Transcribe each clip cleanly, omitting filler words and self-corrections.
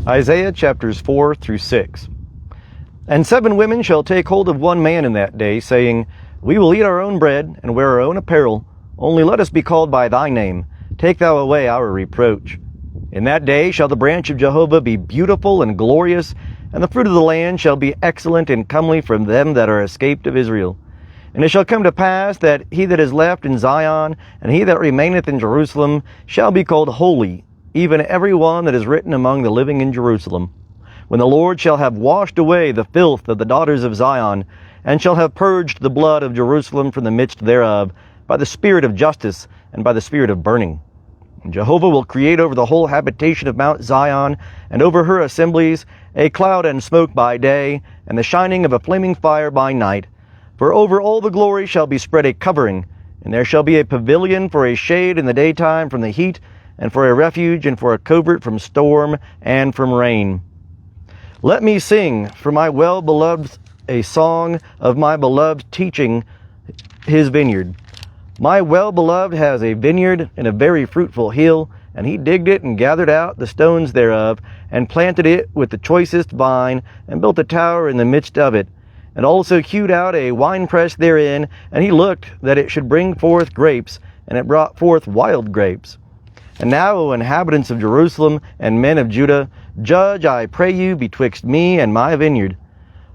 Isaiah chapters 4 through 6. And 7 women shall take hold of one man in that day, saying, We will eat our own bread, and wear our own apparel, only let us be called by thy name. Take thou away our reproach. In that day shall the branch of Jehovah be beautiful and glorious, and the fruit of the land shall be excellent and comely from them that are escaped of Israel. And it shall come to pass that he that is left in Zion, and he that remaineth in Jerusalem, shall be called holy, even every one that is written among the living in Jerusalem. When the Lord shall have washed away the filth of the daughters of Zion, and shall have purged the blood of Jerusalem from the midst thereof, by the spirit of justice, and by the spirit of burning. And Jehovah will create over the whole habitation of Mount Zion, and over her assemblies, a cloud and smoke by day, and the shining of a flaming fire by night. For over all the glory shall be spread a covering, and there shall be a pavilion for a shade in the daytime from the heat, and for a refuge, and for a covert from storm and from rain. Let me sing for my well-beloved a song of my beloved teaching his vineyard. My well-beloved has a vineyard in a very fruitful hill, and he digged it and gathered out the stones thereof, and planted it with the choicest vine, and built a tower in the midst of it, and also hewed out a winepress therein, and he looked that it should bring forth grapes, and it brought forth wild grapes. And now, O inhabitants of Jerusalem and men of Judah, judge, I pray you, betwixt me and my vineyard.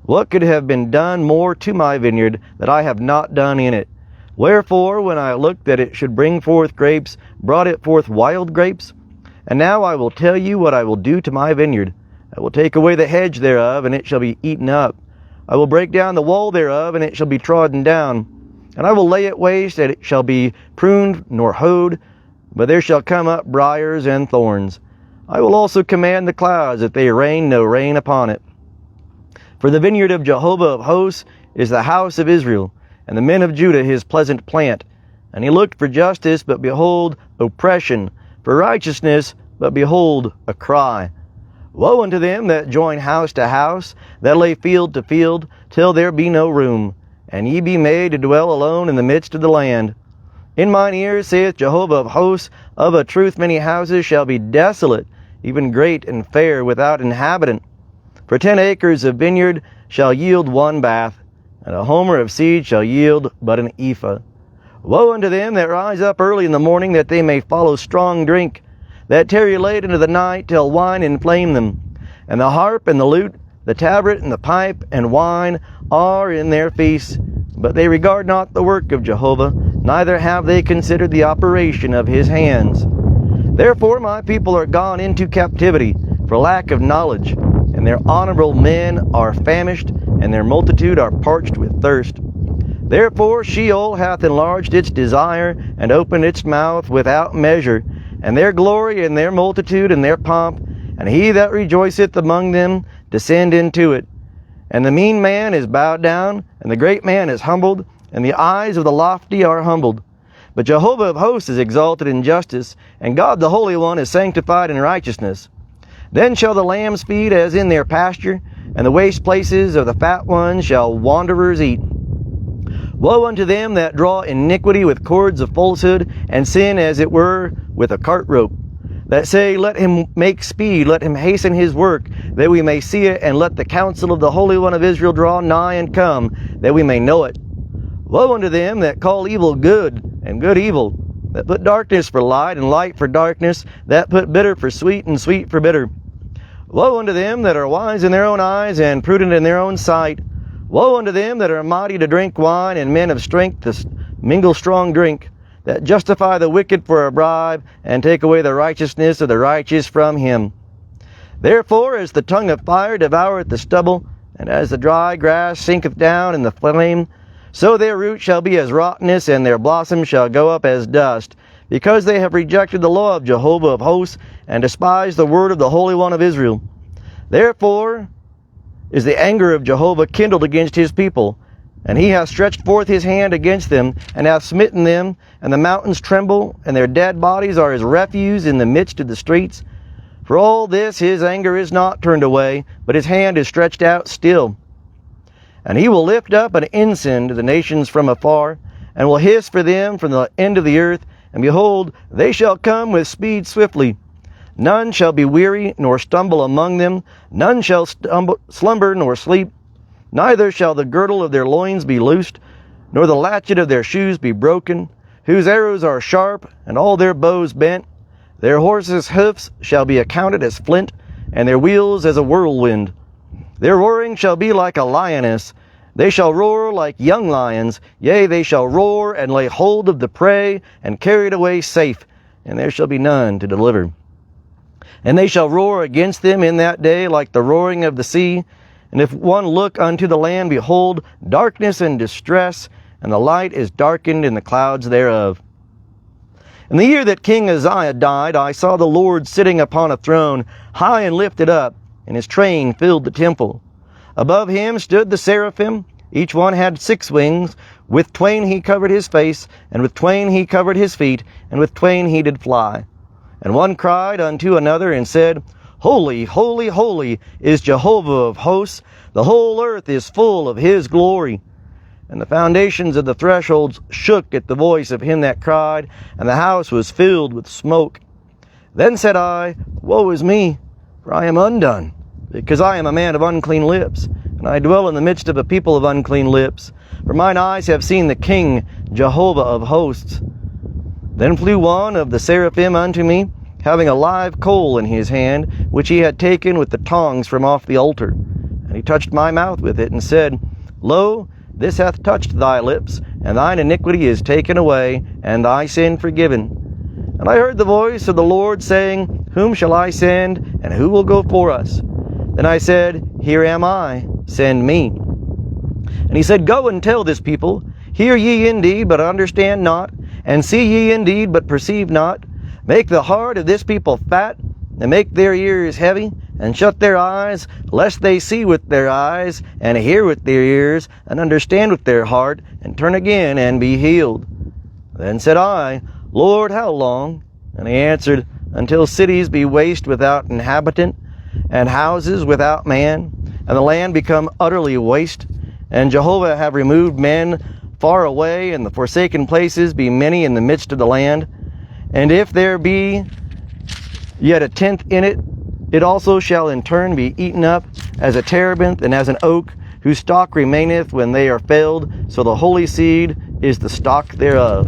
What could have been done more to my vineyard that I have not done in it? Wherefore, when I looked that it should bring forth grapes, brought it forth wild grapes? And now I will tell you what I will do to my vineyard. I will take away the hedge thereof, and it shall be eaten up. I will break down the wall thereof, and it shall be trodden down. And I will lay it waste, and it shall be pruned nor hoed, but there shall come up briars and thorns. I will also command the clouds, that they rain no rain upon it. For the vineyard of Jehovah of hosts is the house of Israel, and the men of Judah his pleasant plant. And he looked for justice, but behold, oppression, for righteousness, but behold, a cry. Woe unto them that join house to house, that lay field to field, till there be no room, and ye be made to dwell alone in the midst of the land. In mine ears saith Jehovah of hosts, of a truth many houses shall be desolate, even great and fair, without inhabitant. For 10 acres of vineyard shall yield 1 bath, and a homer of seed shall yield but an ephah. Woe unto them that rise up early in the morning, that they may follow strong drink, that tarry late into the night till wine inflame them. And the harp and the lute, the tabret and the pipe and wine are in their feasts, but they regard not the work of Jehovah, neither have they considered the operation of his hands. Therefore my people are gone into captivity for lack of knowledge, and their honorable men are famished, and their multitude are parched with thirst. Therefore Sheol hath enlarged its desire, and opened its mouth without measure, and their glory and their multitude and their pomp, and he that rejoiceth among them descend into it. And the mean man is bowed down, and the great man is humbled, and the eyes of the lofty are humbled. But Jehovah of hosts is exalted in justice, and God the Holy One is sanctified in righteousness. Then shall the lambs feed as in their pasture, and the waste places of the fat ones shall wanderers eat. Woe unto them that draw iniquity with cords of falsehood, and sin as it were with a cart rope, that say, Let him make speed, let him hasten his work, that we may see it, and let the counsel of the Holy One of Israel draw nigh and come, that we may know it. Woe unto them that call evil good, and good evil, that put darkness for light, and light for darkness, that put bitter for sweet, and sweet for bitter. Woe unto them that are wise in their own eyes, and prudent in their own sight. Woe unto them that are mighty to drink wine, and men of strength to mingle strong drink, that justify the wicked for a bribe, and take away the righteousness of the righteous from him. Therefore, as the tongue of fire devoureth the stubble, and as the dry grass sinketh down in the flame, so their root shall be as rottenness, and their blossom shall go up as dust, because they have rejected the law of Jehovah of hosts, and despised the word of the Holy One of Israel. Therefore is the anger of Jehovah kindled against his people, and he hath stretched forth his hand against them, and hath smitten them, and the mountains tremble, and their dead bodies are as refuse in the midst of the streets. For all this his anger is not turned away, but his hand is stretched out still. And he will lift up an ensign to the nations from afar, and will hiss for them from the end of the earth, and behold, they shall come with speed swiftly. None shall be weary, nor stumble among them. None shall slumber, nor sleep. Neither shall the girdle of their loins be loosed, nor the latchet of their shoes be broken, whose arrows are sharp, and all their bows bent. Their horses' hoofs shall be accounted as flint, and their wheels as a whirlwind. Their roaring shall be like a lioness. They shall roar like young lions. Yea, they shall roar and lay hold of the prey, and carry it away safe, and there shall be none to deliver. And they shall roar against them in that day like the roaring of the sea. And if one look unto the land, behold, darkness and distress, and the light is darkened in the clouds thereof. In the year that King Uzziah died, I saw the Lord sitting upon a throne, high and lifted up, and his train filled the temple. Above him stood the seraphim. Each one had 6 wings. With twain he covered his face, and with twain he covered his feet, and with twain he did fly. And one cried unto another, and said, Holy, holy, holy is Jehovah of hosts. The whole earth is full of his glory. And the foundations of the thresholds shook at the voice of him that cried, and the house was filled with smoke. Then said I, Woe is me, for I am undone, because I am a man of unclean lips, and I dwell in the midst of a people of unclean lips. For mine eyes have seen the King, Jehovah of hosts. Then flew one of the seraphim unto me, having a live coal in his hand, which he had taken with the tongs from off the altar. And he touched my mouth with it, and said, Lo, this hath touched thy lips, and thine iniquity is taken away, and thy sin forgiven. And I heard the voice of the Lord saying, Whom shall I send, and who will go for us? Then I said, Here am I, send me. And he said, Go and tell this people, Hear ye indeed, but understand not, and see ye indeed, but perceive not. Make the heart of this people fat, and make their ears heavy, and shut their eyes, lest they see with their eyes, and hear with their ears, and understand with their heart, and turn again, and be healed. Then said I, Lord, how long? And he answered, Until cities be waste without inhabitant, and houses without man, and the land become utterly waste, and Jehovah have removed men far away, and the forsaken places be many in the midst of the land. And if there be yet a tenth in it, it also shall in turn be eaten up as a terebinth and as an oak, whose stalk remaineth when they are felled, so the holy seed is the stock thereof.